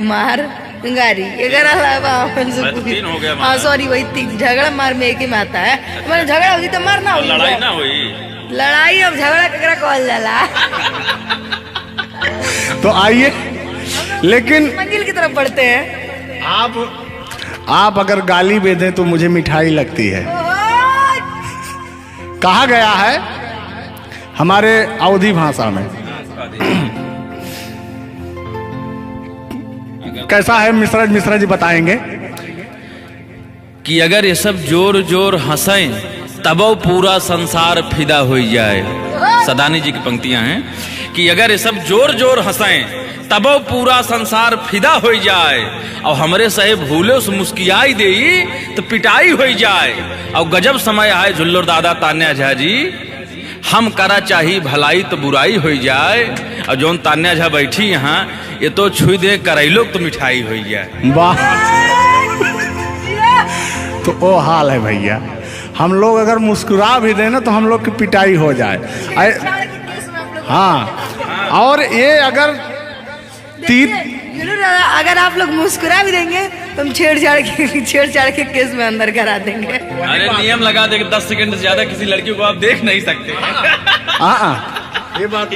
मार, गारी। अगर अलावा तीन हो गया। हाँ सॉरी, वही तीन। झगड़ा मार में एक ही में आता है। मैंने झगड़ा होगी तो मारना होगी, लड़ाई ना हुई। लड़ाई अब झगड़ा ककरा कॉल जाला। तो आइए, लेकिन मंजिल की तरफ बढ़ते हैं। आप अगर गाली दे दें तो मुझे मिठाई लगती है। कहा गया है हमारे अवधी भाषा में, कैसा है मिश्रा जी बताएंगे कि अगर ये सब जोर जोर हंसें तबो पूरा संसार फिदा हो जाए। सदानी जी की पंक्तियां हैं कि अगर ये सब जोर जोर हंसें तबो पूरा संसार फिदा हो जाए और हमरे सहे भूले से मुस्कियाई दे तो पिटाई हो जाए। और गजब समय आए झुल्लर दादा तान्या झा जी, हम करा चाही भलाई तो बुराई हो जाए। और जोन तान्या झा बैठी यहाँ, ये तो छुई दे करैलो तो मिठाई हो जाए। वाह, तो वो हाल है भैया। हम लोग अगर मुस्कुरा भी देना तो हम लोग की पिटाई हो जाए। हाँ, और ये अगर अगर आप लोग मुस्कुरा भी देंगे तो हम छेड़छाड़ के केस में अंदर करा देंगे। अरे नियम लगा दे 10 सेकंड से ज्यादा किसी लड़की को आप देख नहीं सकते।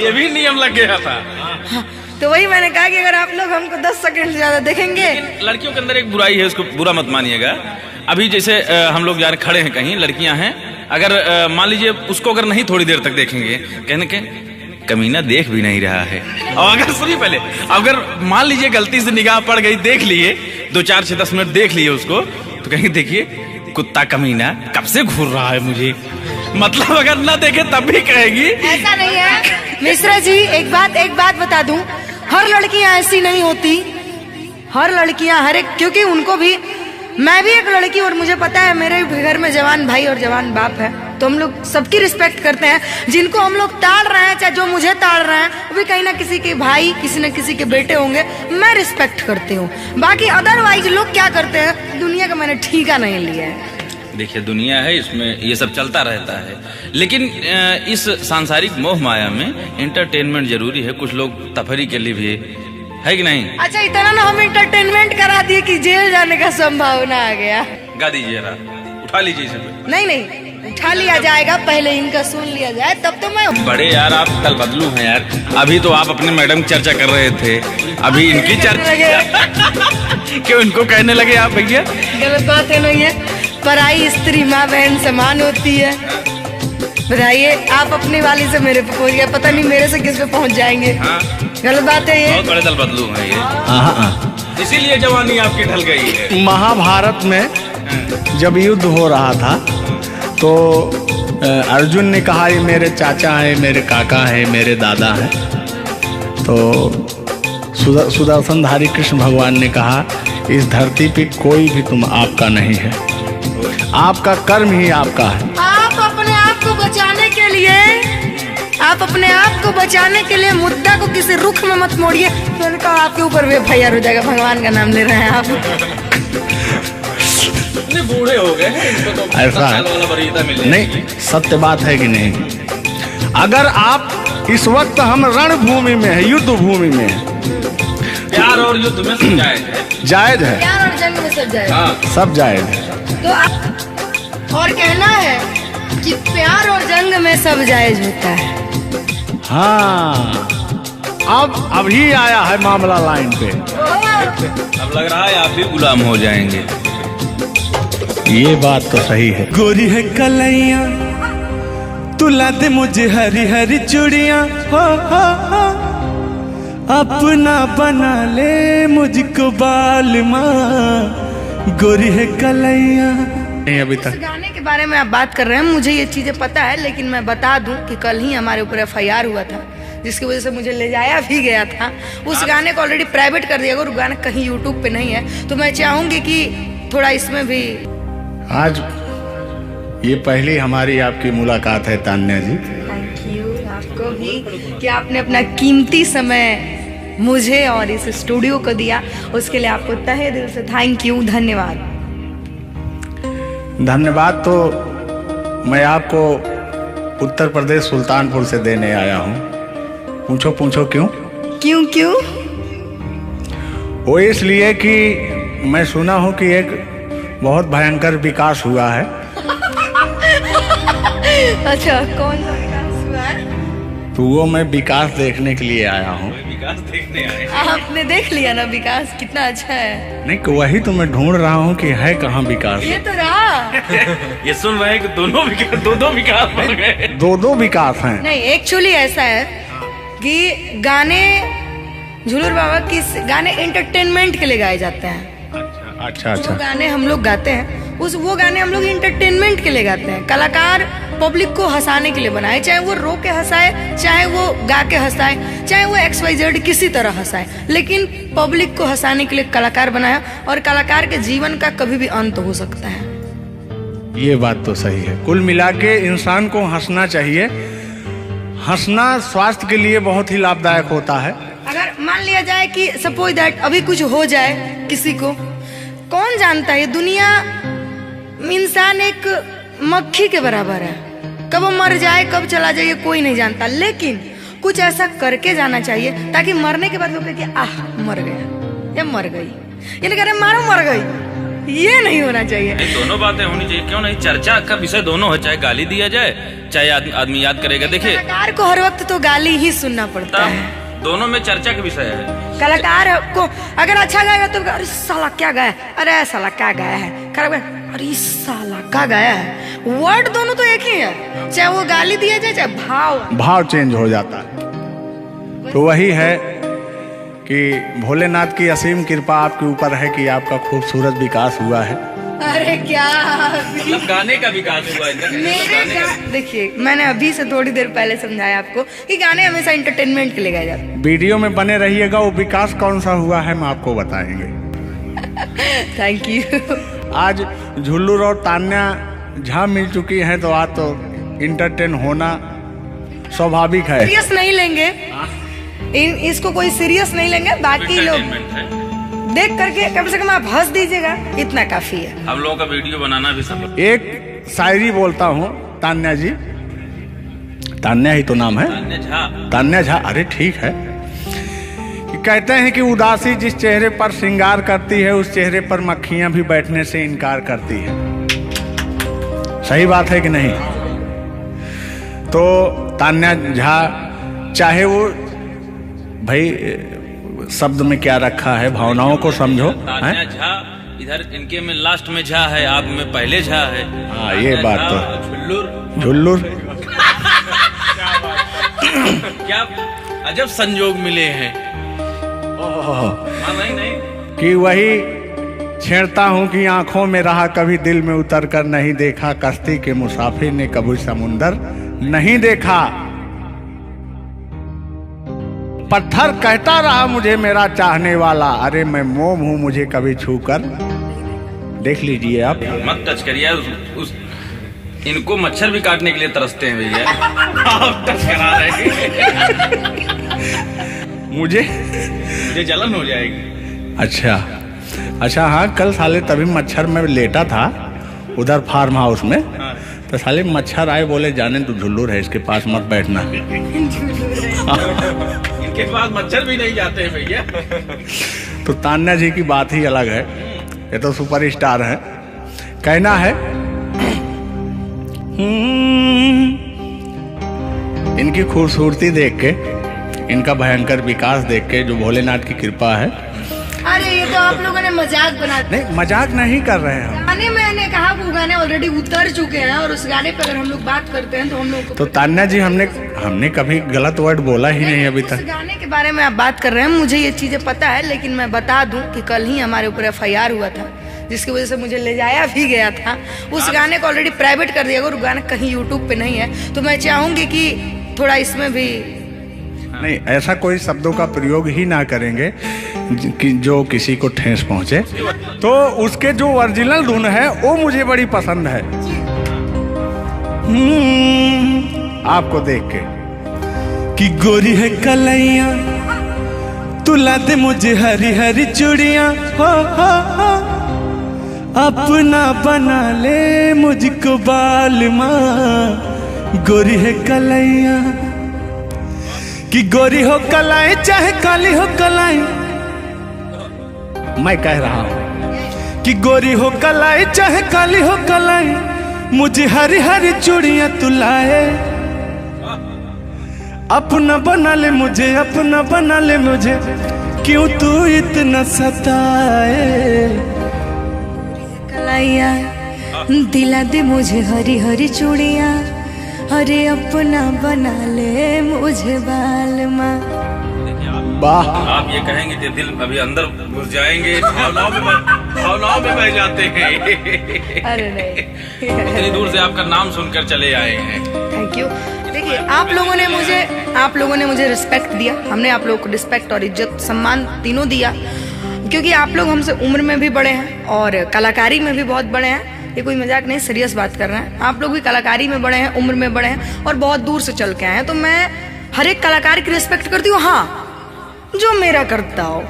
ये भी नियम लग गया था। तो वही मैंने कहा कि अगर आप लोग हमको 10 सेकंड से ज्यादा देखेंगे। लड़कियों के अंदर एक बुराई है, उसको बुरा मत मानिएगा। अभी जैसे हम लोग यार खड़े हैं कहीं, लड़कियां हैं, अगर मान लीजिए उसको अगर नहीं थोड़ी देर तक देखेंगे, कहने के कमीना देख भी नहीं रहा है। और अगर सुनिए पहले, अगर मान लीजिए गलती से निगाह पड़ गई, देख लिए 2 4 6 10 मिनट देख लिए उसको, तो कहेंगे देखिए कुत्ता कमीना कब से घूर रहा है मुझे। मतलब अगर ना देखे तब भी कहेगी। ऐसा नहीं है मिश्रा जी, एक बात बता दूं, हर लड़कियां ऐसी नहीं होती। हर लड़कियां हर एक, क्योंकि उनको भी, मैं भी एक लड़की और मुझे पता है मेरे घर में जवान भाई और जवान बाप है, तो हम लोग सबकी रिस्पेक्ट करते हैं। जिनको हम लोग ताड़ रहे हैं, चाहे जो मुझे ताड़ रहे हैं, वो भी कहीं ना किसी के भाई, किसी न किसी के बेटे होंगे, मैं रिस्पेक्ट करती हूँ। बाकी अदरवाइज लोग क्या करते हैं, दुनिया का मैंने ठीका नहीं लिया है। देखिए दुनिया है, इसमें ये सब चलता रहता है, लेकिन इस सांसारिक मोह माया में एंटरटेनमेंट जरूरी है। कुछ लोग तफरी के लिए भी है कि नहीं। अच्छा, इतना ना हम एंटरटेनमेंट करा दिए कि जेल जाने का संभावना आ गया। गा दीजिए, उठा लीजिए इसे। नहीं, उठा लिया जाएगा, पहले इनका सुन लिया जाए तब तो मैं। बड़े यार आप कल बदलू हैं यार। अभी तो आप अपने मैडम की चर्चा कर रहे थे, अभी इनकी चर्चा क्यों इनको कहने लगे आप भैया? गलत बात है नहीं है, पराई स्त्री माँ बहन समान होती है। बताइए, आप अपनी वाली से मेरे पे पहुंच गए, पता नहीं मेरे से किस पे पहुंच जाएंगे। हाँ। गलत बात है ये। बहुत बड़े दल बदलू हैं ये, इसीलिए जवानी आपकी ढल गई है। महाभारत में जब युद्ध हो रहा था तो अर्जुन ने कहा ये मेरे चाचा है, मेरे काका है, मेरे दादा है। तो सुदर्शनधारी कृष्ण भगवान ने कहा इस धरती पे कोई भी तुम आपका नहीं है, आपका कर्म ही आपका है। आप अपने आप को बचाने के लिए, आप अपने आप को बचाने के लिए मुद्दा को किसी रुख में मत मोड़िए। मैंने कहा आपके ऊपर भी FIR हो जाएगा, भगवान का नाम ले रहे हैं आप। इतने बूढ़े हो गए हैं, इनको तो ऐसा है नहीं, सत्य बात है कि नहीं। अगर आप इस वक्त हम रणभूमि में है, युद्ध भूमि में है, प्यार और युद्ध में सब जायज है। जायज है, प्यार और जंग में सब जायज। हाँ। सब जायज है। तो और कहना है कि प्यार और जंग में सब जायज होता है। हाँ, अब अभी आया है मामला लाइन पे। अब लग रहा है आप भी गुलाम हो जाएंगे। ये बात तो सही है। गोरी है कलैया तुला दे मुझे हरी हरी चूड़ियां, हो अपना बना ले मुझको बाल माँ, गोरी है कलैया। नहीं अभी तक गाने के बारे में आप बात कर रहे हैं, मुझे ये चीजें पता है, लेकिन मैं बता दूं कि कल ही हमारे ऊपर FIR हुआ था, जिसकी वजह से मुझे ले जाया भी गया था। उस गाने को ऑलरेडी प्राइवेट कर दिया, और गाना कहीं YouTube पे नहीं है। तो मैं चाहूंगी कि थोड़ा इसमें भी आज ये पहली हमारी आपकी मुलाकात है तान्या जी। थैंक यू आपको भी कि आपने अपना कीमती समय मुझे और इस स्टूडियो को दिया, उसके लिए आपको तहे दिल से थैंक यू, धन्यवाद। धन्यवाद तो मैं आपको उत्तर प्रदेश सुल्तानपुर से देने आया हूँ। पूछो पूछो क्यों? क्यों क्यों? वो इसलिए कि मैं सुना हूँ कि एक बहुत भयंकर विकास हुआ है। अच्छा, कौन सा विकास हुआ है? तो वो मैं विकास देखने के लिए आया हूँ। विकास देखने आए। आपने देख लिया ना विकास कितना अच्छा है? नहीं, वही तो मैं ढूंढ रहा हूँ कि है कहाँ विकास। ये तो रहा। ये सुन रहे हैं कि दोनों विकास बन गए। दो विकास हैं। नहीं, एक्चुअली ऐसा है कि गाने झुलूर बाबा की गाने एंटरटेनमेंट के लिए गाए जाते हैं। अच्छा जो गाने हम लोग गाते हैं वो गाने हम लोग इंटरटेनमेंट के लिए गाते हैं। कलाकार पब्लिक को हंसाने के लिए बनाए, चाहे वो रो के हंसाए, चाहे वो गा के हंसाए, चाहे वो XYZ किसी तरह हंसाए, लेकिन पब्लिक को हंसाने के लिए कलाकार बनाया। और कलाकार के जीवन का कभी भी अंत हो सकता है। ये बात तो सही है। कुल मिला के इंसान को हंसना चाहिए। हंसना स्वास्थ्य के लिए बहुत ही लाभदायक होता है। अगर मान लिया जाए कि सपोज दैट अभी कुछ हो जाए किसी को, कौन जानता है? दुनिया इंसान एक मक्खी के बराबर है, कब वो मर जाए कब चला जाए कोई नहीं जानता, लेकिन कुछ ऐसा करके जाना चाहिए ताकि मरने के बाद लोग कहे कि आह मर गया या मर गई, ये नहीं कह रहे मारो मर गई। ये नहीं होना चाहिए। दोनों बातें होनी चाहिए, क्यों नहीं? चर्चा का विषय दोनों है, चाहे गाली दिया जाए चाहे आदमी याद करेगा। देखिए, कलाकार को हर वक्त तो गाली ही सुनना पड़ता है। दोनों में चर्चा का विषय है। कलाकार को अगर अच्छा गाएगा तो अरे साला क्या गाया, अरे साला क्या गाया है, खराब गाया, अरे साला क्या गाया है। वर्ड दोनों तो एक ही है, चाहे वो गाली दिया जाए चाहे भाव चेंज हो जाता है। तो वही है कि भोलेनाथ की असीम कृपा आपके ऊपर है कि आपका खूबसूरत विकास हुआ है। अरे क्या मतलब गाने का विकास हुआ है। देखिए, मैंने अभी से थोड़ी देर पहले समझाया आपको कि गाने हमेशा एंटरटेनमेंट के लिए गाए जाते हैं। वीडियो में बने रहिएगा, वो विकास कौन सा हुआ है हम आपको बताएंगे। Thank you. आज झुल्लूर और तान्या झा मिल चुकी हैं, तो आज तो इंटरटेन होना स्वाभाविक है। सीरियस नहीं लेंगे, इसको कोई सीरियस नहीं लेंगे। बाकी लोग देख करके कम से कम आप हंस दीजिएगा, इतना काफी है। हम लोगों का वीडियो बनाना भी सब। एक शायरी बोलता हूँ तान्या जी, तान्या ही तो नाम है, तान्या झा। अरे ठीक है। कि कहते हैं कि उदासी जिस चेहरे पर श्रृंगार करती है, उस चेहरे पर मक्खियां भी बैठने से इनकार करती है। सही बात है कि नहीं? तो तान्या झा, चाहे वो भाई शब्द में क्या रखा है, भावनाओं को समझो। तान्या झा इधर इनके में लास्ट में झा है, आप में पहले झा है। हाँ, ये बात तो झुल्लुर क्या अजब संजोग मिले हैं। नहीं कि वही छेड़ता हूँ कि आंखों में रहा कभी दिल में उतर कर नहीं देखा, कश्ती के मुसाफिर ने कभी समुंदर नहीं देखा। पत्थर कहता रहा मुझे मेरा चाहने वाला, अरे मैं मोम हूँ मुझे कभी छूकर देख लीजिए आप। मत टच करिए इनको, मच्छर भी काटने के लिए तरसते हैं भैया। आप टच करा रहे हैं। मुझे जलन हो जाएगी। अच्छा हाँ, कल साले तभी मच्छर में लेटा था उधर फार्म हाउस में। हाँ। तो साले मच्छर आए, बोले जाने तू झुल्लूर है, इसके पास मत बैठना। इनके पास मच्छर भी नहीं जाते हैं भैया। तो तान्या जी की बात ही अलग है, ये तो सुपरस्टार है। कहना है इनकी खूबसूरती देख के, इनका भयंकर विकास देख के, जो भोलेनाथ की कृपा है। अरे ये तो आप लोगों ने मजाक बना दिया। नहीं, मजाक नहीं कर रहे हैं। गाने मैंने कहा वो गाने ऑलरेडी उतर चुके हैं, और उस गाने पे अगर हम लोग बात करते हैं तो हम लोग तो तान्या जी, हमने कभी गलत वर्ड बोला ही नहीं अभी तक। उस गाने के बारे में आप बात कर रहे हैं, मुझे ये चीजें पता है, लेकिन मैं बता दूं कि कल ही हमारे ऊपर FIR हुआ था, जिसकी वजह से मुझे ले जाया भी गया था। उस गाने को ऑलरेडी प्राइवेट कर दिया, और गाना कहीं यूट्यूब पे नहीं है। तो मैं चाहूंगी कि थोड़ा इसमें भी नहीं, ऐसा कोई शब्दों का प्रयोग ही ना करेंगे कि जो किसी को ठेस पहुंचे। तो उसके जो ओरिजिनल धुन है वो मुझे बड़ी पसंद है। आपको देख के। कि गोरी है कलैया तुला दे मुझे हरी हरी चूड़ियां हो अपना बना ले मुझको बाल माँ। गोरी है कलैया कि गोरी हो कलाई चाहे काली हो कलाई, मैं कह रहा हूं कि गोरी हो कलाई चाहे काली हो कलाई, मुझे हरी हरी चूड़ियां तू लाए। अपना बना ले मुझे, अपना बना ले मुझे, क्यों तू इतना सताए। कलाइया दिला दे मुझे हरी हरी चूड़ियाँ, अरे अपना बना ले मुझे बाल माँ। वाह, आप ये कहेंगे कि दिल अभी अंदर घुस जाएंगे, भावनाओं में बह जाते हैं। अरे नहीं, इतनी दूर से आपका नाम सुनकर चले आए हैं। Thank you. देखिए आप लोगों ने मुझे रिस्पेक्ट दिया, हमने आप लोगों को रिस्पेक्ट और इज्जत सम्मान तीनों दिया, क्योंकि आप लोग हमसे उम्र में भी बड़े हैं और कलाकारी में भी बहुत बड़े हैं। ये कोई मजाक नहीं, सीरियस बात कर रहे हैं। आप लोग भी कलाकारी में बड़े हैं, उम्र में बड़े हैं और बहुत दूर से चल के आए हैं, तो मैं हर एक कलाकार की रिस्पेक्ट करती हूँ। हाँ, जो मेरा करता हो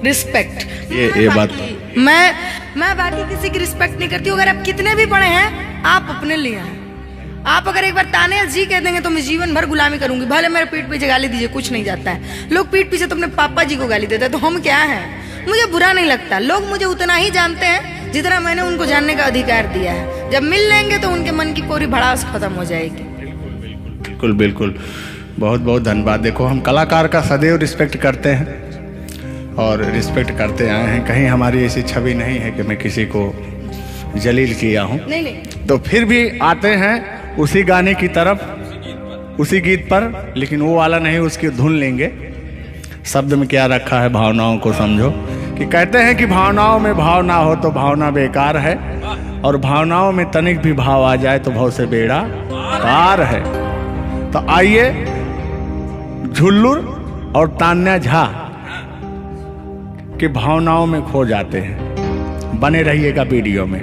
रिस्पेक्ट, ये बात मैं बाकी किसी की रिस्पेक्ट नहीं करती हूँ। अगर आप कितने भी बड़े हैं, आप अपने लिए हैं। आप अगर एक बार ताने जी कह देंगे तो मैं जीवन भर गुलामी करूंगी, भले मेरे पीठ पीछे गाली दीजिए, कुछ नहीं जाता है। लोग पीठ पीछे तो अपने पापा जी को गाली देते हैं, तो हम क्या हैं? मुझे बुरा नहीं लगता। लोग मुझे उतना ही जानते हैं जितना मैंने उनको जानने का अधिकार दिया है। जब मिल लेंगे तो उनके मन की पूरी भड़ास खत्म हो जाएगी। बिल्कुल बिल्कुल, बहुत बहुत धन्यवाद। देखो, हम कलाकार का सदैव रिस्पेक्ट करते हैं और रिस्पेक्ट करते आए हैं। कहीं हमारी ऐसी छवि नहीं है कि मैं किसी को जलील किया हूँ। नहीं, तो फिर भी आते हैं उसी गाने की तरफ, उसी गीत पर, लेकिन वो वाला नहीं, उसकी धुन लेंगे। शब्द में क्या रखा है, भावनाओं को समझो। कि कहते हैं कि भावनाओं में भाव ना हो तो भावना बेकार है, और भावनाओं में तनिक भी भाव आ जाए तो भाव से बेड़ा पार है। तो आइए, झुल्लुर और तान्या झा की भावनाओं में खो जाते हैं। बने रहिएगा वीडियो में।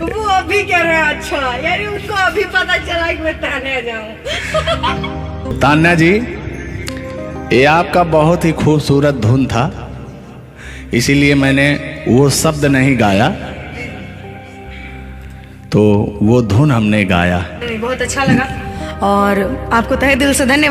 वो अभी कह रहे हैं, अच्छा यानी उनको अभी पता चला कि मैं तान्या जाऊं। तान्या जी, ये आपका बहुत ही खूबसूरत धुन था, इसीलिए मैंने वो शब्द नहीं गाया, तो वो धुन हमने गाया। बहुत अच्छा लगा और आपको तहे दिल से धन्यवाद।